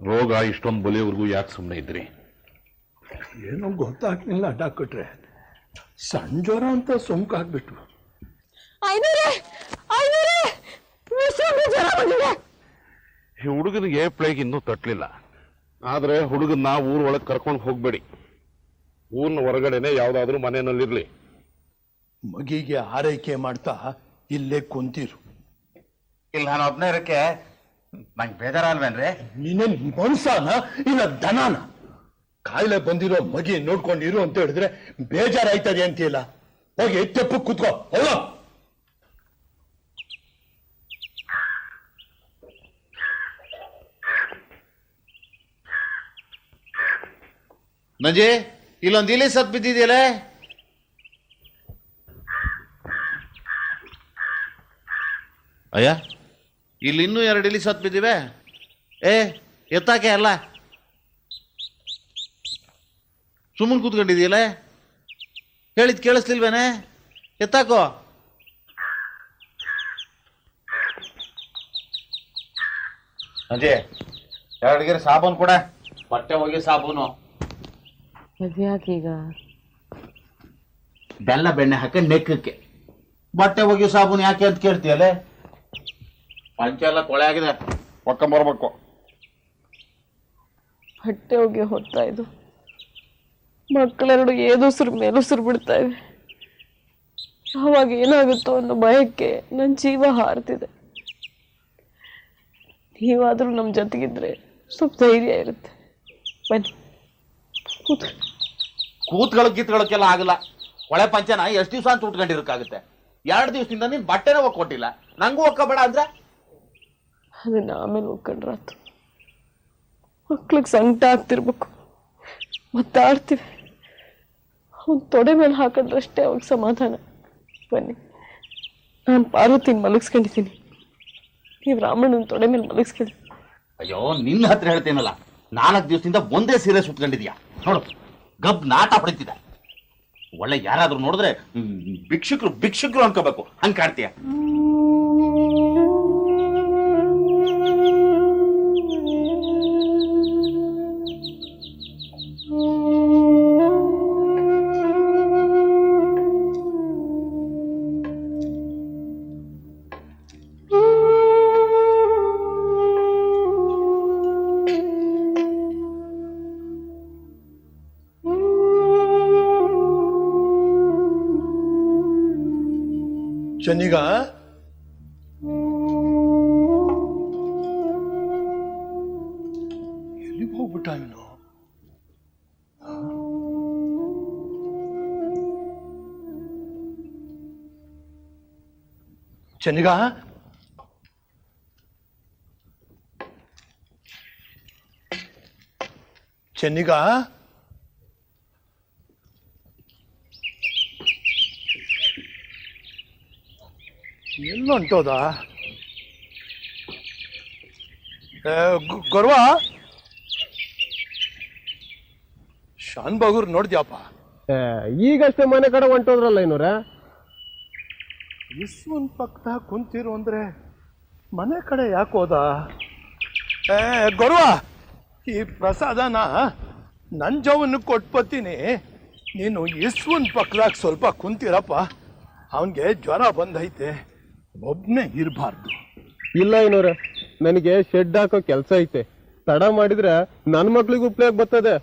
ರೋಗ ಇಷ್ಟೊಂದು ಬಲಿಯವರೆಗೂ ಯಾಕೆ ಸುಮ್ಮನೆ ಇದ್ರಿ? ಏನೋ ಗೊತ್ತಾಗ್ಲಿಲ್ಲ ಡಾಕ್ಟ್ರೆ. ಸಣ್ಣ ಜ್ವರ ಅಂತ ಸೋಂಕಾಗ್ಬಿಟ್ರು. ಈ ಹುಡುಗನಿಗೆ ಪ್ಲೇಗ್ ಇನ್ನೂ ತಟ್ಟಲಿಲ್ಲ. ಆದ್ರೆ ಹುಡುಗನ್ನ ಊರೊಳಗೆ ಕರ್ಕೊಂಡು ಹೋಗ್ಬೇಡಿ. ಊರಿನ ಹೊರಗಡೆನೆ ಯಾವ್ದಾದ್ರು ಮನೆಯಲ್ಲಿರ್ಲಿ. ಮಗಿಗೆ ಆರೈಕೆ ಮಾಡ್ತಾ ಇಲ್ಲೇ ಕುಂತಿರು. ಇಲ್ಲಿ ನಾನು ಒಬ್ಬನೇ ಇರಕ್ಕೆ ನಂಗೆ ಬೇಜಾರಲ್ವೇನ್ರಿ? ನೀನೇನ್ ಮನ್ಸಾನ ಇಲ್ಲ ದನಾನ? ಕಾಯಿಲೆ ಬಂದಿರೋ ಮಗಿ ನೋಡ್ಕೊಂಡಿರು ಅಂತ ಹೇಳಿದ್ರೆ ಬೇಜಾರಾಯ್ತದೆ ಅಂತೀಯಲ್ಲ. ಹೋಗಿ ತೆಪ್ಪು ಕೂತ್ಕೋ. ಹೋಗ. ನಂಜಿ, ಇಲ್ಲೊಂದು ಇಲಿ ಸತ್ ಬಿದ್ದಿದೆಯಲ್ಲ. ಅಯ್ಯ, ಇಲ್ಲಿ ಇನ್ನೂ 2 ಇಲಿ ಸತ್ ಬಿದ್ದಿವೆ. ಎತ್ತಾಕೆ ಅಲ್ಲ, ಸುಮ್ಮನೆ ಕೂತ್ಕೊಂಡಿದೆಯಲ್ಲ. ಹೇಳಿದ್ ಕೇಳಿಸ್ಲಿಲ್ವೇನೆ? ಎತ್ತಾಕೋ. ನಂಜಿ, 2 ಗಿರಿ ಸಾಬೂನು ಕೂಡ. ಬಟ್ಟೆ ಹೋಗಿ ಸಾಬೂನು. ಅದ್ಯಾಕೀಗ? ಬೆಲ್ಲ ಬೆಣ್ಣೆ ಹಾಕಿ ನೆಕ್ಕಕ್ಕೆ. ಬಟ್ಟೆ ಒಗೆಯೋ ಸಾಬೂನು ಯಾಕೆ ಅಂತ ಕೇಳ್ತೀಯಲ್ಲ? ಪಂಚೆ ಎಲ್ಲ ಕೊಳೆ ಆಗಿದೆ, ಒಕ್ಕೊಂಬರ್ಬೇಕು. ಬಟ್ಟೆ ಹೋಗಿ ಹೊತ್ತಾ ಇದು ಮಕ್ಕಳೆರಡು ಏದುಸಿರು ಮೇಲುಸಿರು ಬಿಡ್ತಾ ಇವೆ. ಯಾವಾಗ ಏನಾಗುತ್ತೋ ಅನ್ನೋ ಭಯಕ್ಕೆ ನನ್ನ ಜೀವ ಹಾರ್ತಿದೆ. ನೀವಾದ್ರೂ ನಮ್ಮ ಜೊತೆಗಿದ್ರೆ ಸ್ವಲ್ಪ ಧೈರ್ಯ ಇರುತ್ತೆ. ಬನ್ನಿ ಕೂತ್ಗಳಕ್ಕೆಲ್ಲ ಆಗಲ್ಲ. ಕೊಳೆ ಪಂಚನ ಎಷ್ಟು ದಿವಸ ಅಂತ ಉಟ್ಕೊಂಡಿರಕ್ಕಾಗುತ್ತೆ? 2 ದಿವಸದಿಂದ ನೀನ್ ಬಟ್ಟೆನೇ ಒಕ್ಕೊಟ್ಟಿಲ್ಲ. ನಂಗೂ ಒಕ್ಕಬೇಡ ಅಂದ್ರೆ ಅದನ್ನ ಆಮೇಲೆ ಒಕ್ಕೊಂಡ್ರಾತು. ಮಕ್ಳಿಗೆ ಸಂಕಟ ಆಗ್ತಿರ್ಬೇಕು, ಮತ್ತಾಡ್ತೀವಿ. ಅವ್ನ ತೊಡೆ ಮೇಲೆ ಹಾಕಿದ್ರಷ್ಟೇ ಅವಾಗ ಸಮಾಧಾನ. ಬನ್ನಿ, ನಾನು ಪಾರ್ವತಿನ ಮಲಗಿಸ್ಕೊಂಡಿದ್ದೀನಿ, ನೀವು ರಾಮಣ್ಣನ ತೊಡೆ ಮೇಲೆ ಮಲಗಿಸ್ಕೊಳ್ಳಿ. ಅಯ್ಯೋ, ನಿನ್ನ ಹತ್ರ ಹೇಳ್ತೇನಲ್ಲ, 4 ದಿವಸದಿಂದ ಒಂದೇ ಸೀರೆ ಸುತ್ಕೊಂಡಿದ್ಯಾ ನೋಡು. ಗಬ್ ನಾಟ ಹೊಡಿತಿದ್ದ. ಒಳ್ಳೆ ಯಾರಾದ್ರೂ ನೋಡಿದ್ರೆ ಭಿಕ್ಷುಕರು ಅನ್ಕೋಬೇಕು, ಹಂಗ್ ಕಾಡ್ತೀಯ. ಚೆನ್ನಿಗ ಎಲ್ಲಿಗೆ ಹೋಗ್ಬಿಟ್ಟ ಇವನು? ಚೆನ್ನಿಗ, ಚೆನ್ನಿಗ, ಎಲ್ಲೊಂಟೋದ? ಗೊರ್ವ, ಶಾನ್ ಬಾಗೂರ್ ನೋಡ್ದ್ಯಾಪ? ಈಗಷ್ಟೇ ಮನೆ ಕಡೆ ಹೊಂಟೋದ್ರಲ್ಲ ಇನ್ನೂರ. ಇಸ್ವನ್ ಪಕ್ಕದಾಗ ಕುಂತಿರು ಅಂದ್ರೆ ಮನೆ ಕಡೆ ಯಾಕೆ ಹೋದ? ಗೊರ್ವ, ಈ ಪ್ರಸಾದನ ನನ್ನ ಜವನ್ನ ಕೊಟ್ಬತ್ತೀನಿ. ನೀನು ಇಸ್ವನ್ ಪಕ್ಕದಾಗ ಸ್ವಲ್ಪ ಕುಂತಿರಪ್ಪ. ಅವನಿಗೆ ಜ್ವರ ಬಂದೈತೆ, ಒಬ್ಬನೇ ಇರಬಾರ್ದು. ಇಲ್ಲ ಇನ್ನೂರ, ನನಗೆ ಶೆಡ್ ಹಾಕೋ ಕೆಲಸ ಐತೆ. ತಡ ಮಾಡಿದ್ರೆ ನನ್ನ ಮಕ್ಳಿಗೆ ಉಪ್ಲೇಗ್ ಬರ್ತದೆ.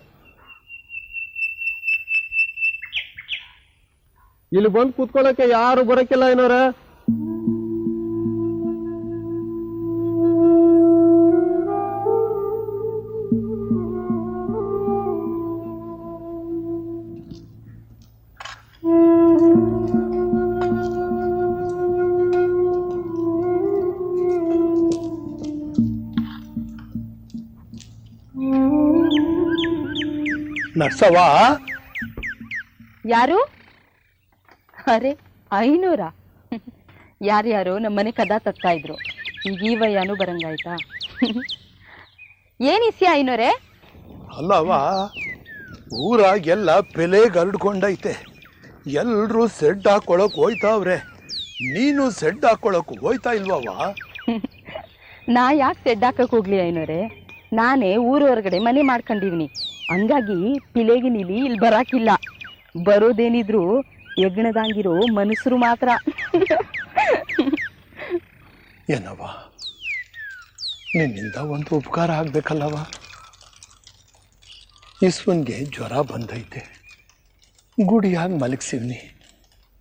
ಇಲ್ಲಿ ಬಂದು ಕೂತ್ಕೊಳ್ಳಕ್ಕೆ ಯಾರು ಬರಕ್ಕಿಲ್ಲ ಇನ್ನೂರ. ನರ್ಸವ್ವ, ಯಾರು? ಅರೆ, 500? ಯಾರ್ಯಾರು ನಮ್ಮನೆ ಕದ ತತ್ತಾ ಇದ್ರು. ಈಗ ಈ ವಯ್ಯಾನು ಬರಂಗಾಯ್ತಾ? ಏನಿಸ್ಯ 500? ಅಲ್ಲವ್ವ, ಊರಾಗೆಲ್ಲ ಬೆಲೆಗೆ ಹರಡ್ಕೊಂಡೈತೆ. ಎಲ್ರೂ ಸೆಡ್ ಹಾಕೊಳಕ್ ಹೋಯ್ತಾವ್ರೆ. ನೀನು ಸೆಡ್ ಹಾಕೊಳಕ್ ಹೋಯ್ತಾ ಇಲ್ವವ್ವ? ನಾ ಯಾಕೆ ಸೆಡ್ ಹಾಕಕ್ ಹೋಗ್ಲಿ 500? ನಾನೇ ಊರ ಹೊರಗಡೆ ಮನೆ ಮಾಡ್ಕೊಂಡಿವ್ನಿ. ಹಂಗಾಗಿ ಪಿಲೇಗಿನಿಲಿ ಇಲ್ಲಿ ಬರಾಕಿಲ್ಲ. ಬರೋದೇನಿದ್ರು ಯಜ್ಞದಂಗಿರೋ ಮನುಷ್ಯರು ಮಾತ್ರ. ಏನವ್ವ, ನಿನ್ನಿಂದ ಒಂದು ಉಪಕಾರ ಆಗ್ಬೇಕಲ್ಲವ. ಇಸ್ವನ್ಗೆ ಜ್ವರ ಬಂದೈತೆ, ಗುಡಿಯಾಗಿ ಮಲಗಿಸಿವ್ನಿ.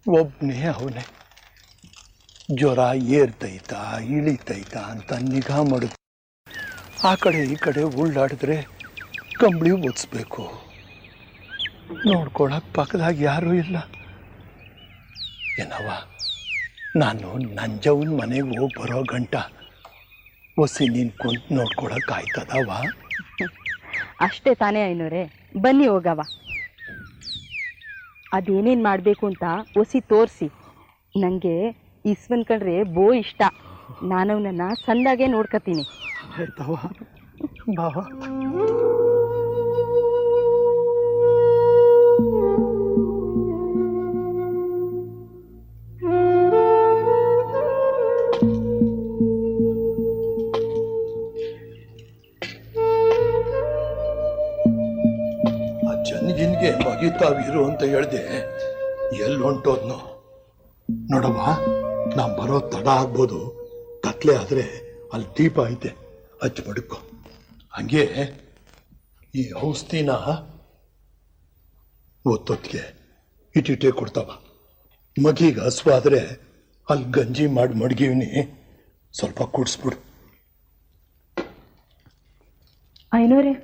ಒಬ್ಬನೇ ಅವನೇ ಜ್ವರ ಏರ್ತೈತಾ ಇಳಿತೈತಾ ಅಂತ ನಿಗಾ ಮಾಡುದು. ಆ ಕಡೆ ಈ ಕಡೆ ಉಳ್ಳಾಡಿದ್ರೆ ಕಂಬಳಿ ಒದಿಸ್ಬೇಕು. ನೋಡ್ಕೊಳಕ್ ಪಕ್ಕದಾಗ ಯಾರೂ ಇಲ್ಲ. ಏನವ್ವ, ನಾನು ನಂಜವನ್ ಮನೆಗೆ ಹೋಗಿ ಬರೋ ಗಂಟ ಒಸಿ ನೀನು ಕುಂತು ನೋಡ್ಕೊಳಕ್ ಆಯ್ತದವ? ಅಷ್ಟೇ ತಾನೇ ಐನೋರೆ, ಬನ್ನಿ ಹೋಗವ. ಅದೇನೇನು ಮಾಡಬೇಕು ಅಂತ ಒಸಿ ತೋರಿಸಿ. ನನಗೆ ಇಸ್ವನ್ ಕಂಡ್ರೆ ಬೋ ಇಷ್ಟ. ನಾನವನನ್ನು ಸಂದಾಗೆ ನೋಡ್ಕೊತೀನಿ. ಆಯ್ತವ ಬಾವ. ಜನಗಿನ್ಗೆ ಮಗಿತಾವಿರು ಅಂತ ಹೇಳ್ದೆ, ಎಲ್ಲಿ ಹೊಂಟೋದ್ನು ನೋಡಮ್ಮ. ನಾ ಬರೋ ತಡ ಆಗ್ಬೋದು, ಕತ್ಲೆ ಆದ್ರೆ ಅಲ್ಲಿ ದೀಪ ಐತೆ, ಹಚ್ಚಿ ಮಡುಕೋ. ಹಂಗೆ ಈ ಔಷಧಿನ ಒತ್ತೊತ್ತಿಗೆ ಇಟ್ಟಿಟ್ಟೆ ಕೊಡ್ತಾವ. ಮಗಿಗೆ ಹಸುವಾದ್ರೆ ಅಲ್ಲಿ ಗಂಜಿ ಮಾಡಿ ಮಡಗಿವ್ನಿ, ಸ್ವಲ್ಪ ಕುಡಿಸ್ಬಿಡು. ಐನೋರೆ,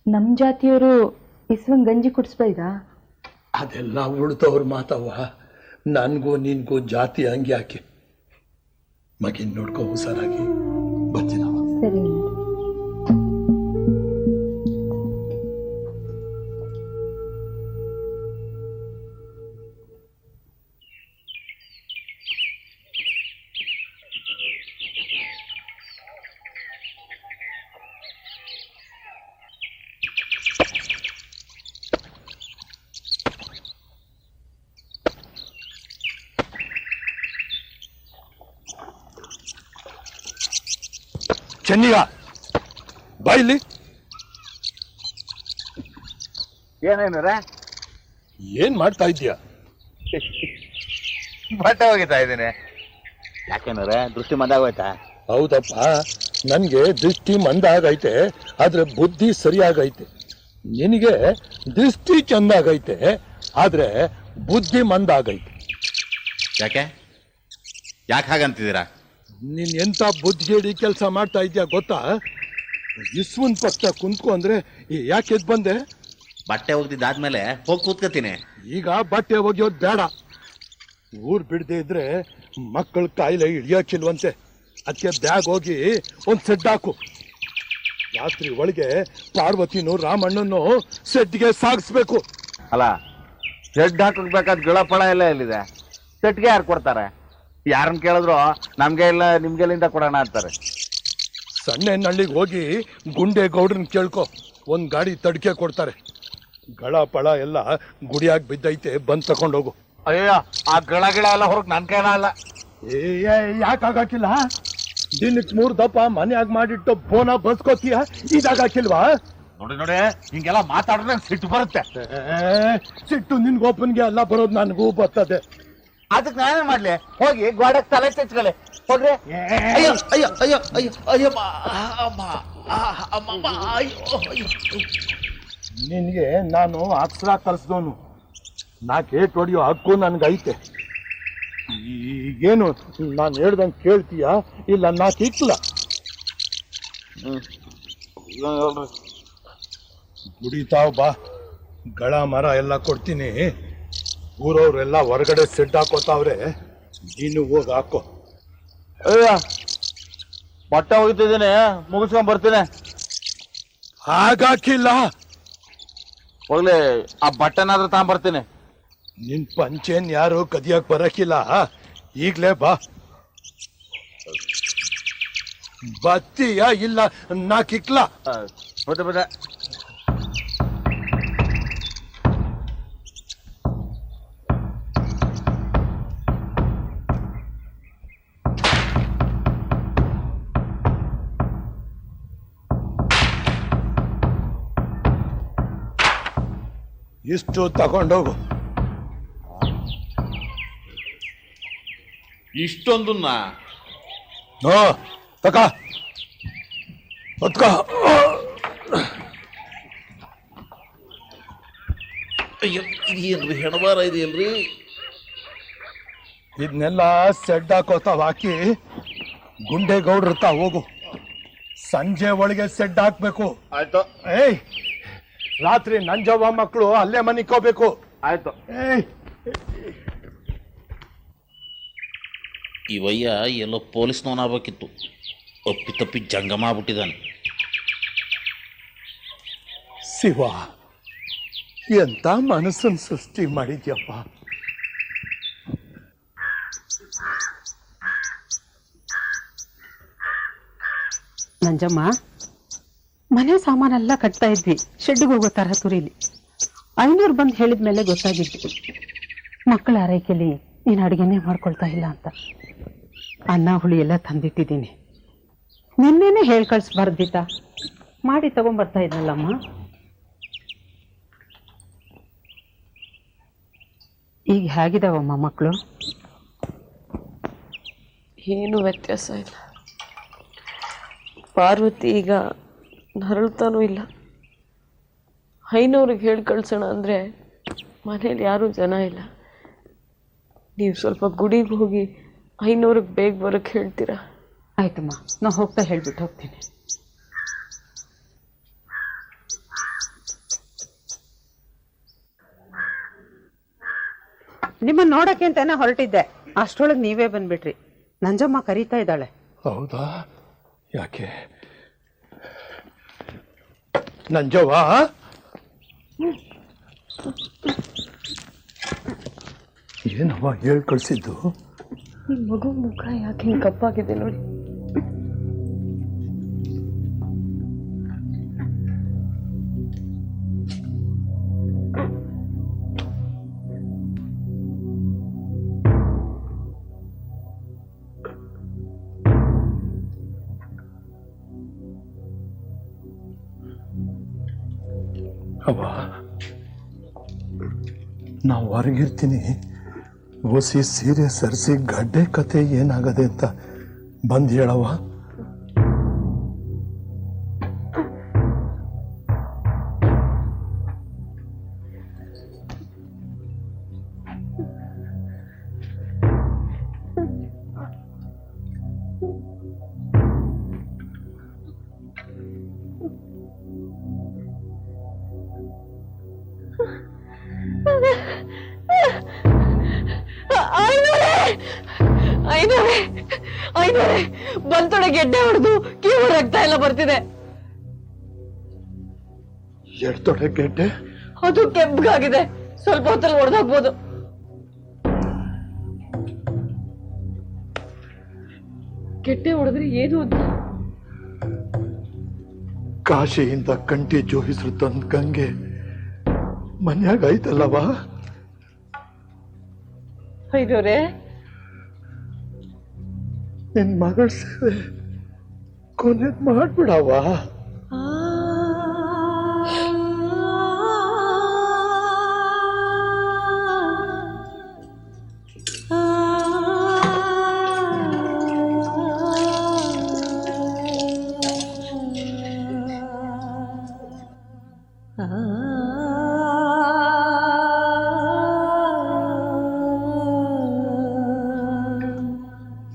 ನಮ್ಮ ಜಾತಿಯವರು ಇಸ್ವಂಗ್ ಗಂಜಿ ಕುಡಿಸ್ಬೈದಾ? ಅದೆಲ್ಲ ಉಳ್ದವ್ರ ಮಾತವ್ವ. ನನಗೂ ನಿನ್ಗೂ ಜಾತಿ ಹಂಗೆ ಯಾಕೆ? ಮಗಿನ್ ನೋಡ್ಕೋ ಹುಷಾರಾಗಿ. ಬರ್ತೀನವ. ಸರಿ. ಚೆನ್ನಿಗ ಬಾಯಿಲಿ. ಏನೇನರ ಏನ್ ಮಾಡ್ತಾ ಇದ್ದೀಯ? ಬಟ್ಟೆ ಹೋಗಿತಾ ಇದ್ದೀನಿ. ಯಾಕೇನರ ದೃಷ್ಟಿ ಮಂದಾಗೋಯ್ತಾ? ಹೌದಪ್ಪ, ನನ್ಗೆ ದೃಷ್ಟಿ ಮಂದ ಆಗೈತೆ, ಆದ್ರೆ ಬುದ್ಧಿ ಸರಿಯಾಗೈತೆ. ನಿನಗೆ ದೃಷ್ಟಿ ಚಂದಾಗೈತೆ, ಆದ್ರೆ ಬುದ್ಧಿ ಮಂದ ಆಗೈತೆ. ಯಾಕೆ ಹಾಗಂತಿದ್ದೀರಾ? ನೀನ್ ಎಂತ ಬುದ್ಧಿಗೇಡಿ ಕೆಲಸ ಮಾಡ್ತಾ ಇದ್ಯಾ ಗೊತ್ತಾ? ಇಸ್ವನ್ ಪಕ್ಕ ಕುಂತ್ಕೊ ಅಂದ್ರೆ ಯಾಕೆ ಎದ್ ಬಂದೆ? ಬಟ್ಟೆ ಒಗ್ದಿದ್ದಾದ್ಮೇಲೆ ಹೋಗಿ ಕೂತ್ಕೋತೀನಿ. ಈಗ ಬಟ್ಟೆ ಒಗೆಯೋದು ಬೇಡ. ಊರ್ ಬಿಡದೆ ಇದ್ರೆ ಮಕ್ಕಳ ಕಾಯಿಲೆ ಹಿಡಿಯೋಕಿಲ್ವಂತೆ. ಅದಕ್ಕೆ ಬ್ಯಾಗ್ ಹೋಗಿ ಒಂದ್ ಸೆಡ್ ಹಾಕು. ರಾತ್ರಿ ಒಳಗೆ ಪಾರ್ವತಿನೂ ರಾಮಣ್ಣನು ಸೆಡ್ಗೆ ಸಾಗಿಸ್ಬೇಕು. ಅಲ್ಲ, ಸೆಡ್ ಹಾಕಬೇಕಾದ ಗಿಳಪಳ ಎಲ್ಲ ಎಲ್ಲಿದೆ? ಸೆಟ್ಗೆ ಯಾರು ಕೊಡ್ತಾರೆ? ಯಾರನ್ನ ಕೇಳಿದ್ರು ನಮ್ಗೆ ಇಲ್ಲ ನಿಮ್ಗೆಲ್ಲಿಂದ ಕೊಡೋಣ ಅಂತಾರೆ. ಸಣ್ಣನಹಳ್ಳಿಗೆ ಹೋಗಿ ಗುಂಡೆ ಗೌಡ್ರನ್ ಕೇಳ್ಕೊ, ಒಂದ್ ಗಾಡಿ ತಡ್ಕೆ ಕೊಡ್ತಾರೆ. ಗಳ ಪಳ ಎಲ್ಲ ಗುಡಿಯಾಗಿ ಬಿದ್ದೈತೆ, ಬಂದ್ ತಕೊಂಡೋಗು. ಅಯ್ಯೋ, ಆ ಗಿಳ ಎಲ್ಲ ಹೊರಗ್ ನನ್ ಕೈಲ ಅಲ್ಲ. ಯಾಕಾಗಿಲ್ಲ? ದಿನಕ್ಕೆ 3 ದಪ್ಪ ಮನೆಯಾಗ ಮಾಡಿಟ್ಟು ಬೋನ ಬಸ್ಕೋತೀಯ, ಇದಾಗಿಲ್ವಾ? ನೋಡಿ ಹಿಂಗೆಲ್ಲ ಮಾತಾಡಿದ್ರೆ ಸಿಟ್ಟು ಬರುತ್ತೆ. ಸಿಟ್ಟು ನಿನ್ಗೊಬ್ಬನ್ಗೆ ಎಲ್ಲ ಬರೋದು ನನಗೂ ಬರ್ತದೆ. ಅದಕ್ಕೆ ನಾನೇ ಮಾಡ್ಲಿ? ಹೋಗಿ ಗೋಡಕ್ ತಲೆ ತೆಚ್ಕೊಳ್ಳಿ ಹೋಗ್ರಿ. ಅಯ್ಯೋ ಅಯ್ಯೋ ಅಯ್ಯೋ ಅಯ್ಯೋ ಅಯ್ಯೋ ನಿನ್ಗೆ ನಾನು ಅಕ್ಷರ ಕಲಿಸ್ದವನು. 4 ಏಟ್ ಹೊಡಿಯೋ ಹಕ್ಕು ನನ್ಗೈತೆ. ಈಗೇನು ನಾನು ಹೇಳ್ದಂಗೆ ಕೇಳ್ತೀಯ ಇಲ್ಲ? 4 ಇಕ್ಲ ಗುಡಿತಾವ್ ಬಾ. ಗಳ ಮರ ಎಲ್ಲ ಕೊಡ್ತೀನಿ. ಊರವ್ರೆಲ್ಲ ಹೊರಗಡೆ ಸೆಡ್ ಹಾಕೋತಾವ್ರೆ, ನೀನು ಹೋಗಿ ಹಾಕೋ. ಅಯ್ಯ, ಬಟ್ಟೆ ಹೋಗ್ತಿದ್ದೀನಿ, ಮುಗಿಸ್ಕೊಂಡ್ ಬರ್ತೀನಿ. ಹಾಗಾಕಿಲ್ಲ. ಹೋಗ್ಲಿ, ಆ ಬಟ್ಟೆನಾದ್ರೂ ತಗೊಂಡ್ಬರ್ತೀನಿ. ನಿನ್ ಪಂಚೇನ್ ಯಾರು ಕದಿಯಕ್ ಬರಕಿಲ್ಲ. ಈಗ್ಲೇ ಬಾ. ಬತ್ತೀಯ ಇಲ್ಲ? 4 ಇಕ್ಲ. ಬಟ್ಟೆ ಇಷ್ಟು ತಗೊಂಡೋಗು. ಇಷ್ಟೊಂದನ್ನ ನೋ ತಕ ಹೊತ್ಕ. ಅಯ್ಯೋ ಇದೇನ್ರಿ ಹೆಣಬಾರ ಇದೆಯಲ್ರಿ? ಇದನ್ನೆಲ್ಲ ಸೆಡ್ ಹಾಕೋತಾವ ಹಾಕಿ ಗುಂಡೇಗೌಡ್ರ ಹೋಗು. ಸಂಜೆ ಒಳಗೆ ಸೆಡ್ ಹಾಕ್ಬೇಕು. ಆಯ್ತು ಏಯ್, ರಾತ್ರಿ ನಂಜವ್ವ ಮಕ್ಕಳು ಅಲ್ಲೇ ಮನಿಕೋಬೇಕು. ಆಯ್ತು. ಏಯ್, ಇವಯ್ಯ ಎಲ್ಲೋ ಪೊಲೀಸ್ನವನಾಗಬೇಕಿತ್ತು, ಒಪ್ಪಿ ತಪ್ಪಿ ಜಂಗಮ ಆಗ್ಬಿಟ್ಟಿದ್ದಾನೆ. ಶಿವ, ಎಂತ ಮನಸ್ಸನ್ನು ಸೃಷ್ಟಿ ಮಾಡಿದ್ಯಪ್ಪ. ನಂಜಮ್ಮ, ಮನೆ ಸಾಮಾನೆಲ್ಲ ಕಟ್ತಾ ಇದ್ವಿ, ಶೆಡ್ಡಿಗೆ ಹೋಗೋ ತರ ತುರಿಲಿ. 500 ಬಂದು ಹೇಳಿದ ಮೇಲೆ ಗೊತ್ತಾಗಿದ್ದು ಮಕ್ಕಳ ಆರೈಕೆಯಲ್ಲಿ ನೀನು ಅಡುಗೆನೇ ಮಾಡ್ಕೊಳ್ತಾ ಇಲ್ಲ ಅಂತ. ಅನ್ನ ಹುಳಿ ಎಲ್ಲ ತಂದಿಟ್ಟಿದ್ದೀನಿ. ನಿನ್ನೆನೆ ಹೇಳಿ ಕಳಿಸ್ಬಾರ್ದಿತ್ತ, ಮಾಡಿ ತಗೊಂಬರ್ತಾ ಇದ್ನಲ್ಲಮ್ಮ. ಈಗ ಹೇಗಿದಾವಮ್ಮ ಮಕ್ಕಳು? ಏನು ವ್ಯತ್ಯಾಸ ಇಲ್ಲ. ಪಾರ್ವತಿ ಈಗ ನರಳ್ತಾನೂ ಇಲ್ಲ. ಐನವ್ರಿಗೆ ಹೇಳಿ ಕಳ್ಸೋಣ ಅಂದರೆ ಮನೇಲಿ ಯಾರೂ ಜನ ಇಲ್ಲ. ನೀವು ಸ್ವಲ್ಪ ಗುಡಿಗೆ ಹೋಗಿ ಐನವ್ರಿಗೆ ಬೇಗ ಬರೋಕ್ಕೆ ಹೇಳ್ತೀರಾ? ಆಯ್ತಮ್ಮ, ನಾ ಹೋಗ್ತಾ ಹೇಳ್ಬಿಟ್ಟು ಹೋಗ್ತೀನಿ. ನಿಮ್ಮನ್ನು ನೋಡಕ್ಕೆ ಅಂತಾನೆ ಹೊರಟಿದ್ದೆ, ಅಷ್ಟರೊಳಗೆ ನೀವೇ ಬಂದ್ಬಿಟ್ರಿ. ನಂಜಮ್ಮ ಕರೀತಾ ಇದ್ದಾಳೆ. ಹೌದಾ? ಯಾಕೆ ನಂಜವ್ವ? ಏನವ್ವ ಹೇಳ್ ಕಳ್ಸಿದ್ದು? ಈ ಮಗು ಮುಖ ಯಾಕೆ ಹಿಂಗೆ ಕಪ್ಪಾಗಿದೆ ನೋಡಿ. ಅವ್ವ, ನಾವು ಹೊರಗಿರ್ತೀನಿ, ಓಸಿ ಸೀರೆ ಸರಿಸಿ ಗಡ್ಡೆ ಕತೆ ಏನಾಗದೆ ಅಂತ ಬಂದು ಹೇಳವ್ವ. ಐನೂರೇ ಬಂತೊಡೆ ಗೆಡ್ಡೆ ಹೊಡೆದು ಕೀವು ರಕ್ತ ಎಲ್ಲ ಬರ್ತಿದೆ. ಎರಡು ತೊಡೆ ಗೆಡ್ಡೆ? ಅದು ಕೆಂಪಗಾಗಿದೆ, ಸ್ವಲ್ಪ ಹೊತ್ತಲ್ಲಿ ಹೊಡೆದೋಗ್ಬೋದು. ಗೆಡ್ಡೆ ಹೊಡೆದ್ರೆ ಏನು ಅಂತ? ಕಾಶಿಯಿಂದ ಕಂಟಿ ಜೋಹಿಸ್ರು ತಂದ್ ಗಂಗೆ ಮನ್ಯಾಗ ಐತಲ್ಲವಾ? ಐನೂರೇ, ನಿನ್ ಮಗಳ ಸೇವೆ ಕೊನೆದ್ ಮಾಡ್ಬಿಡವ.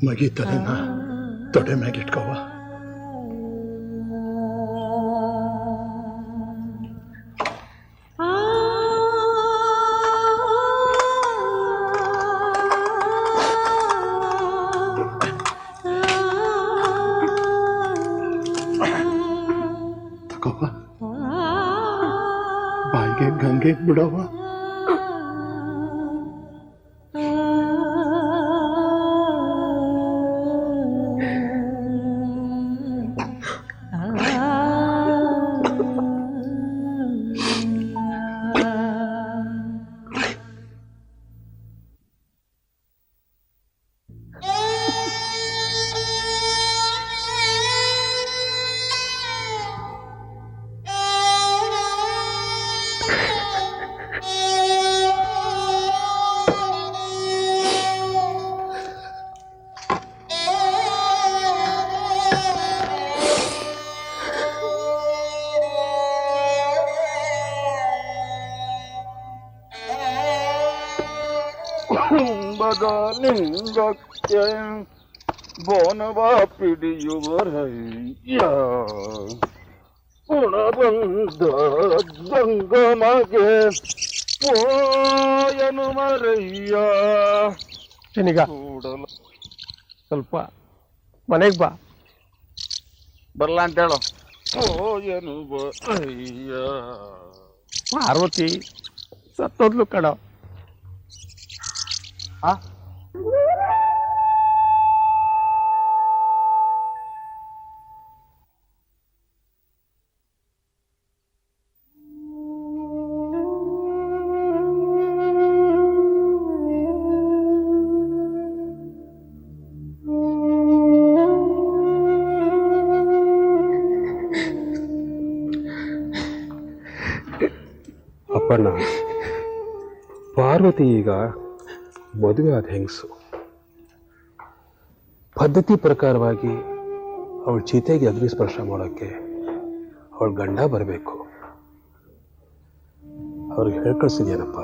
ಮಗಿ ತಲೆನ ತೊಡೆ ಮ್ಯಾಗಿಟ್ಕವ. ತಗೋವ, ಬಾಯಿಗೆ ಗಂಗೆ ಬಿಡವ. ಬಂದದ ಲಿಂಗಕ್ಕೆ ಬೋನವ ಪಿಡಿಯುವರಯ್ಯ ಗುಣ ಬಂದ ಗಂಗಮಗೆ ಪೋಯನು ಮರಯ್ಯ ನಿನಗ ಕೂಡಲ ಸ್ವಲ್ಪ ಮನೆಗೆ ಬಾ. ಬರ್ಲ ಅಂತ ಹೇಳು ಪೋಯನು ಬರಯ್ಯ. ಪಾರ್ವತಿ ಸತ್ತೋದ್ಲು ಕಣ. ಅಪ್ಪಣ್ಣ, ಪಾರ್ವತಿ ಈಗ ಮದುವೆ ಆದ ಹೆಂಗಸು. ಪದ್ಧತಿ ಪ್ರಕಾರವಾಗಿ ಅವಳ ಚಿತೆಗೆ ಅಗ್ನಿ ಸ್ಪರ್ಶ ಮಾಡೋಕ್ಕೆ ಅವಳ ಗಂಡ ಬರಬೇಕು. ಅವ್ರಿಗೆ ಹೇಳ್ಕಳಿಸಿದ್ಯೇನಪ್ಪ?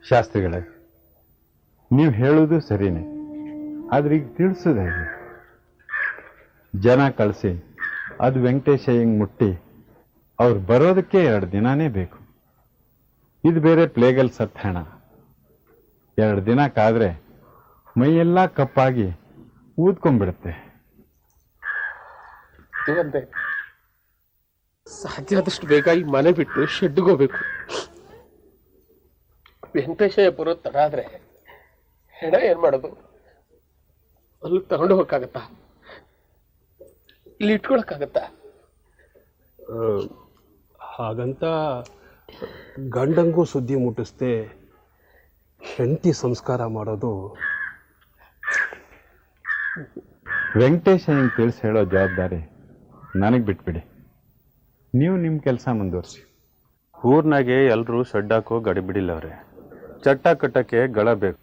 ಶಾಸ್ತ್ರಿಗಳೇ, ನೀವು ಹೇಳೋದು ಸರಿನೇ, ಆದ್ರೆ ಈಗ ತಿಳಿಸೋದು ಹೇಗೆ? ಜನ ಕಳಿಸಿ ಅದು ವೆಂಕಟೇಶಯ್ಯಂಗೆ ಮುಟ್ಟಿ ಅವ್ರು ಬರೋದಕ್ಕೆ 2 ದಿನಾನೇ ಬೇಕು. ಇದು ಬೇರೆ ಪ್ಲೇಗಲ್ ಸತ್ತ ಹೆಣ. 2 ದಿನ ಕಾದ್ರೆ ಮೈಯೆಲ್ಲ ಕಪ್ಪಾಗಿ ಊದ್ಕೊಂಡ್ಬಿಡುತ್ತೆ. ಇವಂತೆ ಸಾಧ್ಯ ಆದಷ್ಟು ಬೇಗ ಈ ಮನೆ ಬಿಟ್ಟು ಶೆಡ್ಗೆ ಹೋಗ್ಬೇಕು. ವೆಂಕಟೇಶಯ್ಯ ಬರೋ ತಡ ಆದ್ರೆ ಹೆಣ ಏನ್ ಮಾಡೋದು? ಅಲ್ಲಿ ತಗೊಂಡು ಹೋಗಕ್ಕಾಗತ್ತಾ? ಇಲ್ಲಿ ಇಟ್ಕೊಳಕ್ಕಾಗತ್ತಾ? ಹಾಗಂತ ಗಂಡಂಗೂ ಸುದ್ದಿ ಮುಟ್ಟಿಸ್ದೆ ಹೆಂಡತಿ ಸಂಸ್ಕಾರ ಮಾಡೋದು ವೆಂಕಟೇಶಯ್ಯಂಗೆ ತಿಳಿಸಿ ಹೇಳೋ ಜವಾಬ್ದಾರಿ ನನಗೆ ಬಿಟ್ಬಿಡಿ. ನೀವು ನಿಮ್ಮ ಕೆಲಸ ಮುಂದುವರಿಸಿ. ಊರ್ನಾಗೆ ಎಲ್ಲರೂ ಸಡ್ಡಾಕೋ ಗಡಿ ಬಿಡಿಲ್ಲವ್ರೆ. ಚಟ್ಟ ಕಟ್ಟಕ್ಕೆ ಗಳ ಬೇಕು,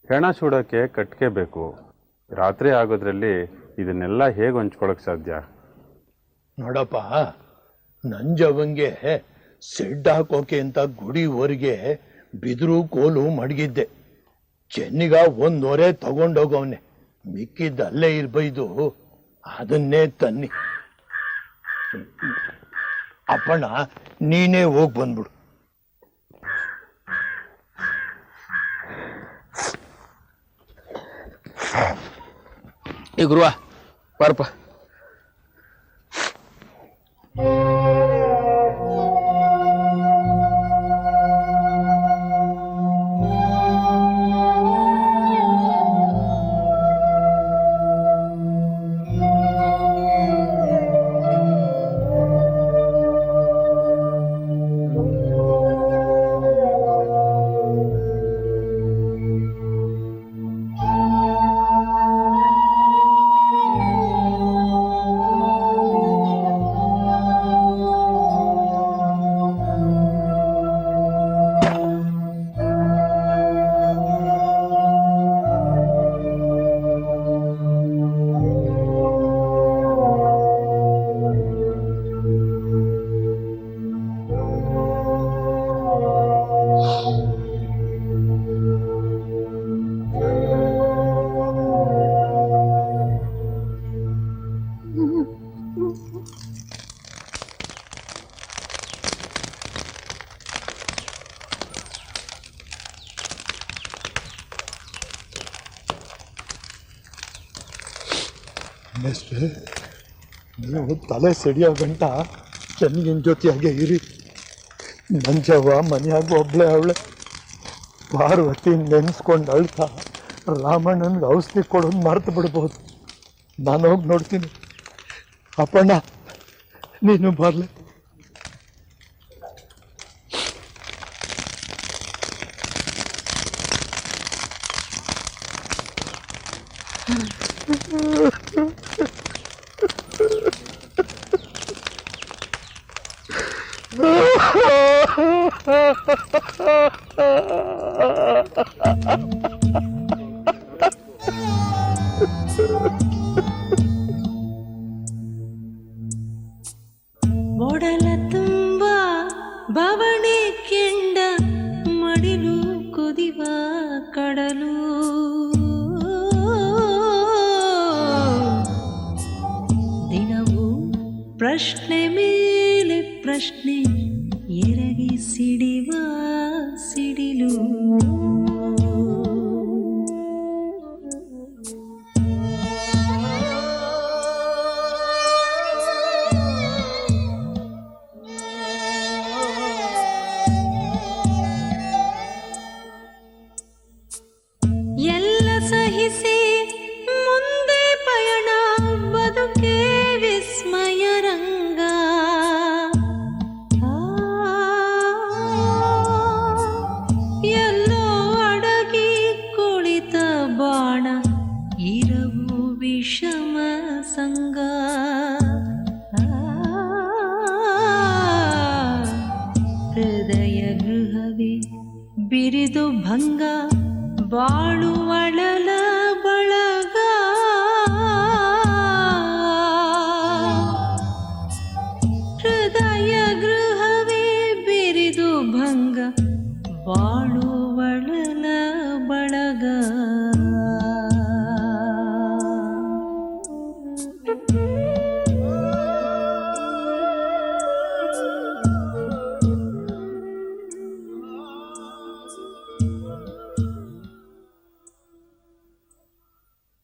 ಹೆಣ ಸುಡೋಕ್ಕೆ ಕಟ್ಕೆ ಬೇಕು. ರಾತ್ರಿ ಆಗೋದ್ರಲ್ಲಿ ಇದನ್ನೆಲ್ಲ ಹೇಗೆ ಹಂಚ್ಕೊಳಕ್ ಸಾಧ್ಯ? ನೋಡಪ್ಪ, ನಂಜವಂಗೆ ಸೆಡ್ ಹಾಕೋಕೆ ಅಂತ ಗುಡಿವರೆಗೆ ಬಿದಿರು ಕೋಲು ಮಡಗಿದ್ದೆ. ಚೆನ್ನಿಗ 1 ಹೊರೆ ತಗೊಂಡೋಗವನೆ, ಮಿಕ್ಕಿದ್ದ ಅಲ್ಲೇ ಇರ್ಬೈದು ಅದನ್ನೇ ತನ್ನಿ. ಅಪ್ಪಣ್ಣ, ನೀನೇ ಹೋಗಿ ಬಂದ್ಬಿಡು. ಈ ಗುರುವ ಬಾರಪ್ಪ. ನೀವು ತಲೆ ಸಿಡಿಯೋ ಗಂಟ ಚೆನ್ನಿಗಿನ ಜೊತೆಯಾಗೆ ಇರಿ. ನಂಜವ್ವ ಮನೆಯಾಗ ಒಬ್ಳೆ ಅವಳೆ. ಪಾರ್ವತಿ ನೆನೆಸ್ಕೊಂಡು ಅಳ್ತಾ ರಾಮಣ್ಣನಿಗೆ ಔಷಧಿ ಕೊಡೋದು ಮರ್ತು ಬಿಡ್ಬೋದು. ನಾನು ಹೋಗಿ ನೋಡ್ತೀನಿ. ಅಪ್ಪಣ್ಣ, ನೀನು ಬರಲಿ. ಒಡಲ ತುಂಬ ಬವಣೆ ಕೆಂಡ ಮಡಿಲು ಸಹಿಸಿ ಮುಂದೆ ಪಯಣ ಬದುಕೆ ವಿಸ್ಮಯ ರಂಗ. ಎಲ್ಲೋ ಅಡಗಿ ಕುಳಿತ ಬಾಣ ಇರವು ವಿಷಮ ಸಂಗ. ಹೃದಯ ಗೃಹವೇ ಬಿರಿದು ಭಂಗ ಬಾಳುವಳ